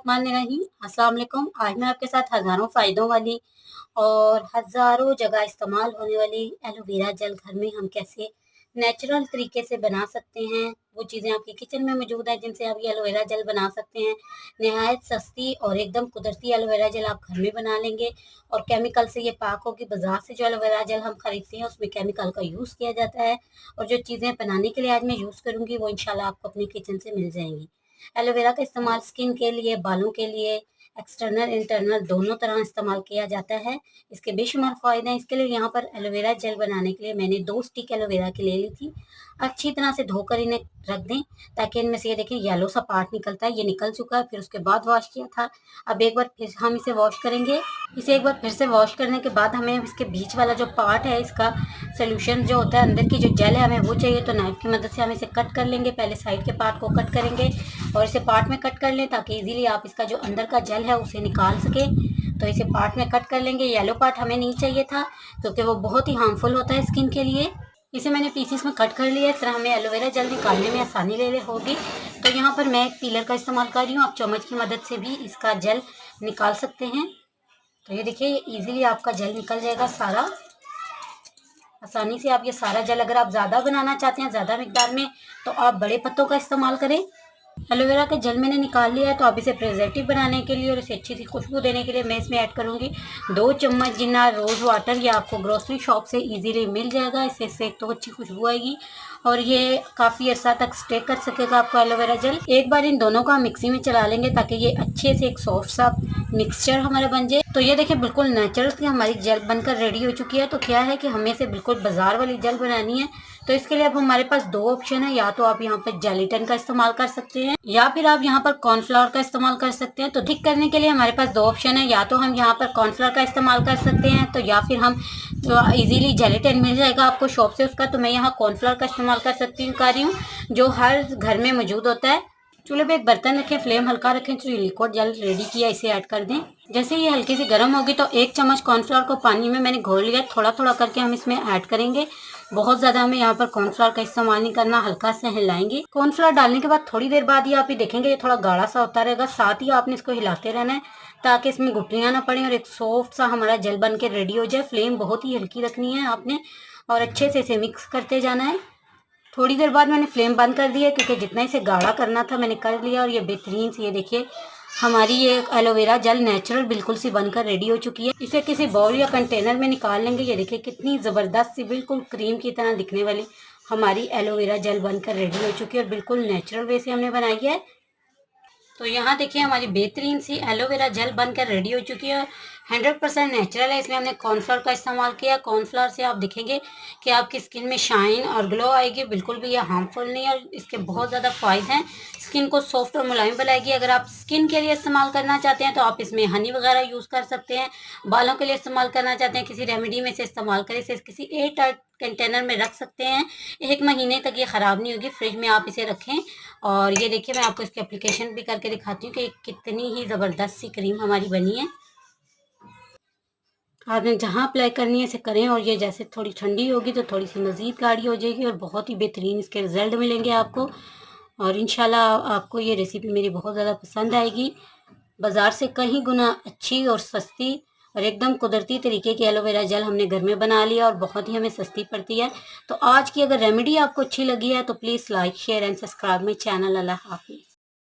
बिस्मिल्लाहिर्रहमानिर्रहीम। अस्सलाम वालेकुम। आज मैं आपके साथ हज़ारों फ़ायदों वाली और हज़ारों जगह इस्तेमाल होने वाली एलोवेरा जेल घर में हम कैसे नेचुरल तरीके से बना सकते हैं, वो चीज़ें आपके किचन में मौजूद हैं जिनसे आप ये एलोवेरा जेल बना सकते हैं। नहायत सस्ती और एकदम कुदरती एलोवेरा जेल आप घर में बना लेंगे और केमिकल से ये पाक होगी। बाज़ार से जो एलोवेरा जेल हम खरीदते हैं उसमें केमिकल का यूज़ किया जाता है और जो चीज़ें बनाने के लिए आज मैं यूज़ करूँगी वो इंशाल्लाह आपको अपने किचन से मिल जाएँगी। एलोवेरा का इस्तेमाल स्किन के लिए, बालों के लिए, एक्सटर्नल, इंटरनल दोनों तरह इस्तेमाल किया जाता है। इसके बेशुमार फ़ायदे हैं। इसके लिए यहाँ पर एलोवेरा जेल बनाने के लिए मैंने 2 स्टिक एलोवेरा की ले ली थी। अच्छी तरह से धोकर इन्हें रख दें ताकि इनमें से ये देखिए येलो सा पार्ट निकलता है, ये निकल चुका है। फिर उसके बाद वॉश किया था। अब एक बार फिर हम इसे वॉश करेंगे। इसे एक बार फिर से वॉश करने के बाद हमें इसके बीच वाला जो पार्ट है, इसका सॉल्यूशन जो होता है, अंदर की जो जेल है, हमें वो चाहिए। तो नाइफ़ की मदद से हम इसे कट कर लेंगे। पहले साइड के पार्ट को कट करेंगे और इसे पार्ट में कट कर लें ताकि इजीली आप इसका जो अंदर का जेल है उसे निकाल सकें। तो इसे पार्ट में कट कर लेंगे। येलो पार्ट हमें नहीं चाहिए था क्योंकि वो बहुत ही हार्मफुल होता है स्किन के लिए। इसे मैंने पीसेस में कट कर लिया। इस तरह हमें एलोवेरा जेल निकालने में आसानी ले होगी। तो यहाँ पर मैं एक पीलर का इस्तेमाल कर रही हूँ। आप चम्मच की मदद से भी इसका जेल निकाल सकते हैं। तो ये देखिए इजीली आपका जेल निकल जाएगा सारा, आसानी से। आप ये सारा जेल, अगर आप ज़्यादा बनाना चाहते हैं, ज़्यादा मिकदार में, तो आप बड़े पत्तों का इस्तेमाल करें। एलोवेरा का जेल मैंने निकाल लिया है। तो अब इसे प्रिजर्वेटिव बनाने के लिए और इसे अच्छी सी खुशबू देने के लिए मैं इसमें ऐड करूँगी 2 चम्मच जितना रोज़ वाटर। ये आपको ग्रोसरी शॉप से इजीली मिल जाएगा। इससे एक तो अच्छी खुशबू आएगी और ये काफ़ी अर्सा तक स्टे कर सकेगा आपको एलोवेरा जेल। एक बार इन दोनों को हम मिक्सी में चला लेंगे ताकि ये अच्छे से एक सॉफ्ट सा मिक्सचर हमारा बन जाए। तो ये देखिए बिल्कुल नेचुरल की हमारी जेल बनकर रेडी हो चुकी है। तो क्या है कि हमें से बिल्कुल बाजार वाली जेल बनानी है। तो इसके लिए अब हमारे पास 2 ऑप्शन है। या तो आप यहाँ पर जेलेटिन का इस्तेमाल कर सकते हैं या फिर आप यहाँ पर कॉर्नफ्लावर का इस्तेमाल कर सकते हैं। तो ठीक करने के लिए हमारे पास 2 ऑप्शन है। या तो हम यहाँ पर कॉर्नफ्लावर का इस्तेमाल कर सकते हैं, तो या फिर हम इजीली जेलेटिन मिल जाएगा आपको शॉप से उसका। तो मैं यहाँ कॉर्नफ्लावर का इस्तेमाल कर रही हूँ जो हर घर में मौजूद होता है। चूल्हे पे एक बर्तन रखें, फ्लेम हल्का रखें। जो लिक्विड जेल रेडी किया इसे ऐड कर दें। जैसे ये हल्की सी गर्म होगी तो 1 चम्मच कॉर्नफ्लावर को पानी में मैंने घोल लिया। थोड़ा थोड़ा करके हम इसमें ऐड करेंगे। बहुत ज़्यादा हमें यहाँ पर कॉर्नफ्लावर का इस्तेमाल नहीं करना, हल्का से हिलाएंगे। कॉर्नफ्लावर डालने के बाद थोड़ी देर बाद ही आप ये देखेंगे ये थोड़ा गाढ़ा सा होता रहेगा। साथ ही आपने इसको हिलाते रहना है ताकि इसमें गुठलियाँ ना पड़े और एक सॉफ्ट सा हमारा जेल बन के रेडी हो जाए। फ्लेम बहुत ही हल्की रखनी है आपने और अच्छे से इसे मिक्स करते जाना है। थोड़ी देर बाद मैंने फ्लेम बंद कर दिया क्योंकि जितना इसे गाढ़ा करना था मैंने कर लिया। और ये बेहतरीन सी, ये देखिए हमारी ये एलोवेरा जेल नेचुरल बिल्कुल सी बनकर रेडी हो चुकी है। इसे किसी बाउल या कंटेनर में निकाल लेंगे। ये देखिए कितनी ज़बरदस्त सी, बिल्कुल क्रीम की तरह दिखने वाली हमारी एलोवेरा जेल बनकर रेडी हो चुकी है और बिल्कुल नेचुरल वे से हमने बनाई है। तो यहाँ देखिए हमारी बेहतरीन सी एलोवेरा जेल बनकर रेडी हो चुकी है। 100% नेचुरल है। इसमें हमने कॉर्नफ्लावर का इस्तेमाल किया। कॉर्नफ्लावर से आप देखेंगे कि आपकी स्किन में शाइन और ग्लो आएगी। बिल्कुल भी ये हार्मफुल नहीं है और इसके बहुत ज़्यादा फ़ायदे हैं। स्किन को सॉफ्ट और मुलायम बनाएगी। अगर आप स्किन के लिए इस्तेमाल करना चाहते हैं तो आप इसमें हनी वगैरह यूज़ कर सकते हैं। बालों के लिए इस्तेमाल करना चाहते हैं किसी रेमेडी में से इस्तेमाल करें। इसे किसी एयर टाइट कंटेनर में रख सकते हैं। 1 महीने तक ये ख़राब नहीं होगी। फ्रिज में आप इसे रखें। और ये देखिए मैं आपको इसकी एप्लीकेशन भी करके दिखाती हूँ कि कितनी ही ज़बरदस्त सी क्रीम हमारी बनी है। आपने जहाँ अप्लाई करनी है इसे करें और ये जैसे थोड़ी ठंडी होगी तो थोड़ी सी मज़ीद गाढ़ी हो जाएगी और बहुत ही बेहतरीन इसके रिज़ल्ट मिलेंगे आपको। और इंशाल्लाह आपको ये रेसिपी मेरी बहुत ज़्यादा पसंद आएगी। बाज़ार से कहीं गुना अच्छी और सस्ती और एकदम कुदरती तरीके की एलोवेरा जेल हमने घर में बना लिया और बहुत ही हमें सस्ती पड़ती है। तो आज की अगर रेमेडी आपको अच्छी लगी है तो please like, share and subscribe my channel. अल्लाह हाफिज़।